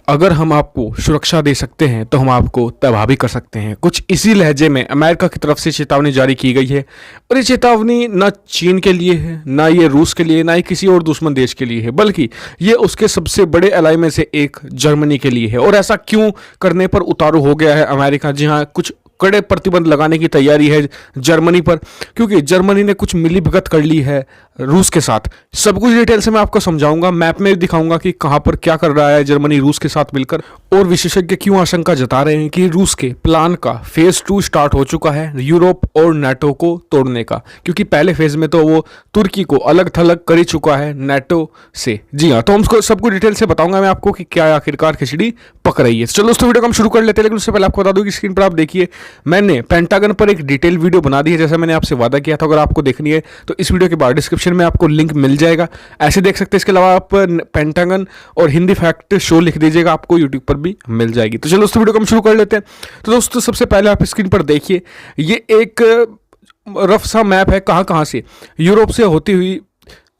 अगर हम आपको सुरक्षा दे सकते हैं तो हम आपको तबाह भी कर सकते हैं। कुछ इसी लहजे में अमेरिका की तरफ से चेतावनी जारी की गई है और ये चेतावनी ना चीन के लिए है, ना ये रूस के लिए, ना ही किसी और दुश्मन देश के लिए है, बल्कि ये उसके सबसे बड़े एलाई में से एक जर्मनी के लिए है। और ऐसा क्यों करने पर उतारू हो गया है अमेरिका? जी हाँ, कुछ कड़े प्रतिबंध लगाने की तैयारी है जर्मनी पर, क्योंकि जर्मनी ने कुछ मिलीभगत कर ली है रूस के साथ। सब कुछ डिटेल से मैं आपको समझाऊंगा, मैप में दिखाऊंगा कि कहां पर क्या कर रहा है जर्मनी रूस के साथ मिलकर, और विशेषज्ञ क्यों आशंका जता रहे हैं कि रूस के प्लान का फेज 2 स्टार्ट हो चुका है यूरोप और नाटो को तोड़ने का, क्योंकि पहले फेज में तो वो तुर्की को अलग थलग कर ही चुका है नाटो से। जी हाँ, तो हम सब कुछ डिटेल से बताऊंगा मैं आपको कि क्या आखिरकार खिचड़ी पक रही है। चलो दोस्तों, वीडियो को हम शुरू कर लेते हैं, लेकिन उससे पहले आपको बता दूं कि स्क्रीन पर आप देखिए मैंने पेंटागन पर एक डिटेल वीडियो बना दी है, जैसा मैंने आपसे वादा किया था। अगर आपको देखनी है तो इस वीडियो के बाद डिस्क्रिप्शन में आपको लिंक मिल जाएगा, ऐसे देख सकते हैं। इसके अलावा आप पेंटागन और हिंदी फैक्ट शो लिख दीजिएगा, आपको यूट्यूब पर भी मिल जाएगी। तो चलो दोस्तों, वीडियो को हम शुरू कर लेते हैं। तो दोस्तों, सबसे पहले आप स्क्रीन पर देखिए, ये एक रफ सा मैप है कहाँ कहाँ से यूरोप से होती हुई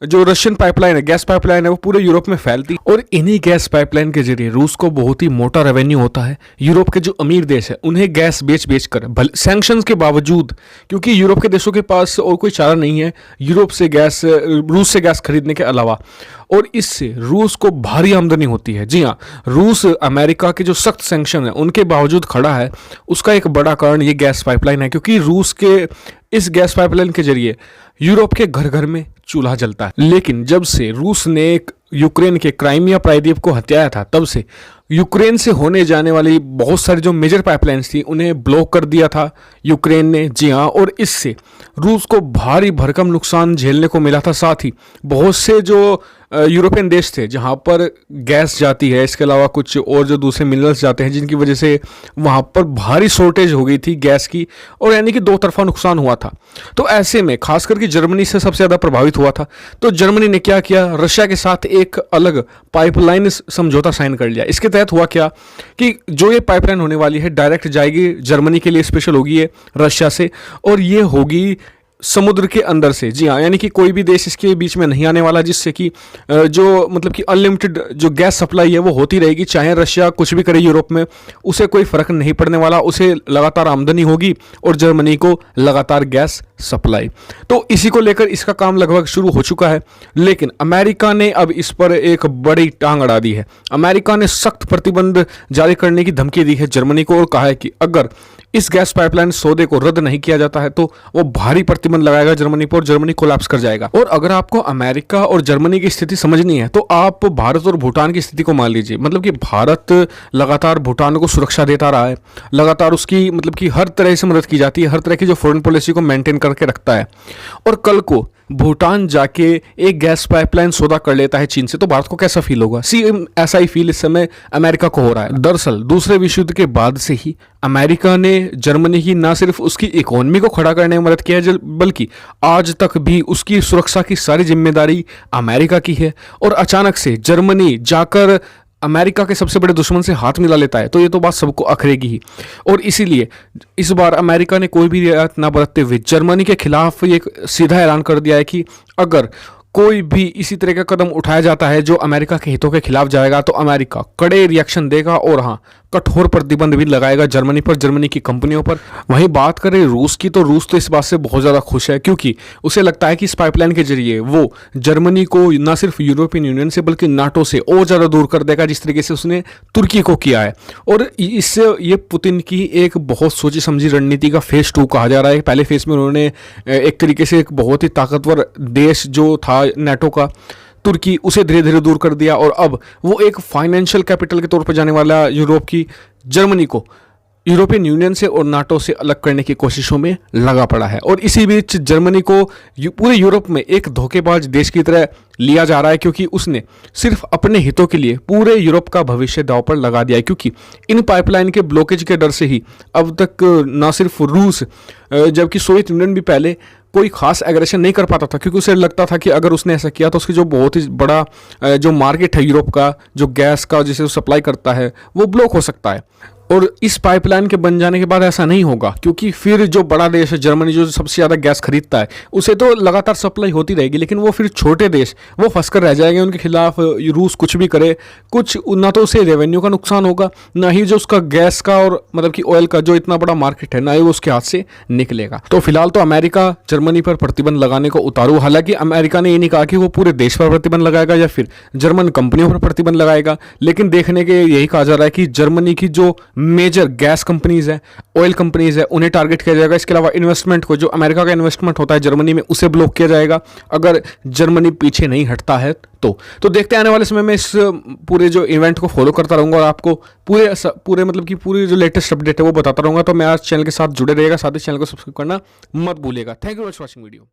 जो रशियन पाइपलाइन है, गैस पाइपलाइन है, वो पूरे यूरोप में फैलती, और इन्हीं गैस पाइपलाइन के जरिए रूस को बहुत ही मोटा रेवेन्यू होता है। यूरोप के जो अमीर देश है उन्हें गैस बेच बेच कर, सैंक्शंस के बावजूद, क्योंकि यूरोप के देशों के पास और कोई चारा नहीं है यूरोप से गैस, रूस से गैस खरीदने के अलावा, और इससे रूस को भारी आमदनी होती है। जी हाँ, रूस अमेरिका के जो सख्त सैंक्शन है उनके बावजूद खड़ा है। उसका एक बड़ा कारण ये गैस पाइपलाइन है, क्योंकि रूस के इस गैस पाइपलाइन के जरिए यूरोप के घर घर में चूल्हा जलता है। लेकिन जब से रूस ने यूक्रेन के क्राइमिया प्रायद्वीप को हत्याया था, तब से यूक्रेन से होने जाने वाली बहुत सारी जो मेजर पाइपलाइंस थी उन्हें ब्लॉक कर दिया था यूक्रेन ने। जी हाँ, और इससे रूस को भारी भरकम नुकसान झेलने को मिला था। साथ ही बहुत से जो यूरोपियन देश थे जहाँ पर गैस जाती है, इसके अलावा कुछ और जो दूसरे मिनरल्स जाते हैं, जिनकी वजह से वहाँ पर भारी शॉर्टेज हो गई थी गैस की, और यानी कि दो तरफा नुकसान हुआ था। तो ऐसे में खास करके जर्मनी से सबसे ज़्यादा प्रभावित हुआ था। तो जर्मनी ने क्या किया, रशिया के साथ एक अलग पाइपलाइन समझौता साइन कर लिया। इसके तहत हुआ क्या कि जो ये पाइपलाइन होने वाली है डायरेक्ट जाएगी जर्मनी के लिए, स्पेशल होगी ये रशिया से, और ये होगी समुद्र के अंदर से। जी हाँ, यानी कि कोई भी देश इसके बीच में नहीं आने वाला, जिससे कि जो मतलब कि अनलिमिटेड जो गैस सप्लाई है वो होती रहेगी। चाहे रशिया कुछ भी करे यूरोप में, उसे कोई फर्क नहीं पड़ने वाला, उसे लगातार आमदनी होगी और जर्मनी को लगातार गैस सप्लाई। तो इसी को लेकर इसका काम लगभग शुरू हो चुका है, लेकिन अमेरिका ने अब इस पर एक बड़ी टांग अड़ा दी है। अमेरिका ने सख्त प्रतिबंध जारी करने की धमकी दी है जर्मनी को, और कहा है कि अगर इस गैस पाइपलाइन सौदे को रद्द नहीं किया जाता है तो वो भारी प्रतिबंध लगाएगा जर्मनी पर, और जर्मनी कोलैप्स कर जाएगा। और अगर आपको अमेरिका और जर्मनी की स्थिति समझनी है तो आप भारत और भूटान की स्थिति को मान लीजिए। मतलब कि भारत लगातार भूटान को सुरक्षा देता रहा है, लगातार उसकी मतलब कि हर तरह से मदद की जाती है, हर तरह की जो फॉरेन पॉलिसी को मेंटेन करके रखता है। और कल को भूटान जाके एक गैस पाइपलाइन सौदा कर लेता है चीन से, तो भारत को कैसा फील होगा? ऐसा ही फील इस समय अमेरिका को हो रहा है। दरअसल दूसरे विश्व युद्ध के बाद से ही अमेरिका ने जर्मनी की न सिर्फ उसकी इकोनॉमी को खड़ा करने में मदद किया है, बल्कि आज तक भी उसकी सुरक्षा की सारी जिम्मेदारी अमेरिका की है। और अचानक से जर्मनी जाकर अमेरिका के सबसे बड़े दुश्मन से हाथ मिला लेता है, तो ये तो बात सबको अखरेगी ही। और इसीलिए इस बार अमेरिका ने कोई भी रियायत ना बरतते हुए जर्मनी के खिलाफ एक सीधा ऐलान कर दिया है कि अगर कोई भी इसी तरह का कदम उठाया जाता है जो अमेरिका के हितों के खिलाफ जाएगा, तो अमेरिका कड़े रिएक्शन देगा और हाँ, कठोर प्रतिबंध भी लगाएगा जर्मनी पर, जर्मनी की कंपनियों पर। वहीं बात करें रूस की, तो रूस तो इस बात से बहुत ज़्यादा खुश है, क्योंकि उसे लगता है कि इस पाइपलाइन के जरिए वो जर्मनी को न सिर्फ यूरोपियन यूनियन से बल्कि नाटो से और ज़्यादा दूर कर देगा, जिस तरीके से उसने तुर्की को किया है। और इससे ये पुतिन की एक बहुत सोची समझी रणनीति का फेज 2 कहा जा रहा है। पहले फेज में उन्होंने एक तरीके से एक बहुत ही ताकतवर देश जो था नाटो का, तुर्की, उसे धीरे धीरे दूर कर दिया, और अब वो एक फाइनेंशियल कैपिटल के तौर पर जाने वाला यूरोप की जर्मनी को यूरोपियन यूनियन से और नाटो से अलग करने की कोशिशों में लगा पड़ा है। और इसी बीच जर्मनी को पूरे यूरोप में एक धोखेबाज देश की तरह लिया जा रहा है, क्योंकि उसने सिर्फ अपने हितों के लिए पूरे यूरोप का भविष्य दांव पर लगा दिया है। क्योंकि इन पाइपलाइन के ब्लॉकेज के डर से ही अब तक न सिर्फ रूस, जबकि सोवियत यूनियन भी पहले कोई खास एग्रेशन नहीं कर पाता था, क्योंकि उसे लगता था कि अगर उसने ऐसा किया तो उसकी जो बहुत ही बड़ा जो मार्केट है यूरोप का, जो गैस का जिसे सप्लाई करता है, वो ब्लॉक हो सकता है। और इस पाइपलाइन के बन जाने के बाद ऐसा नहीं होगा, क्योंकि फिर जो बड़ा देश है जर्मनी, जो सबसे ज़्यादा गैस खरीदता है, उसे तो लगातार सप्लाई होती रहेगी, लेकिन वो फिर छोटे देश वो फंस कर रह जाएंगे उनके खिलाफ। रूस कुछ भी करे, कुछ ना तो उसे रेवेन्यू का नुकसान होगा, ना ही जो उसका गैस का और मतलब कि ऑयल का जो इतना बड़ा मार्केट है, ना ही वो उसके हाथ से निकलेगा। तो फिलहाल तो अमेरिका जर्मनी पर प्रतिबंध लगाने को उतारू। हालांकि अमेरिका ने ये नहीं कहा कि वो पूरे देश पर प्रतिबंध लगाएगा या फिर जर्मन कंपनियों पर प्रतिबंध लगाएगा, लेकिन देखने के यही कहा जा रहा है कि जर्मनी की जो मेजर गैस कंपनीज है, ऑयल कंपनीज है, उन्हें टारगेट किया जाएगा। इसके अलावा इन्वेस्टमेंट को, जो अमेरिका का इन्वेस्टमेंट होता है जर्मनी में, उसे ब्लॉक किया जाएगा अगर जर्मनी पीछे नहीं हटता है तो देखते हैं आने वाले समय में इस पूरे जो इवेंट को फॉलो करता रहूंगा और आपको पूरे मतलब कि पूरी जो लेटेस्ट अपडेट है वो बताता रहूंगा। तो मैं आज चैनल के साथ जुड़े रहेगा, साथ ही चैनल को सब्सक्राइब करना मत भूलिएगा। Thank you for watching video.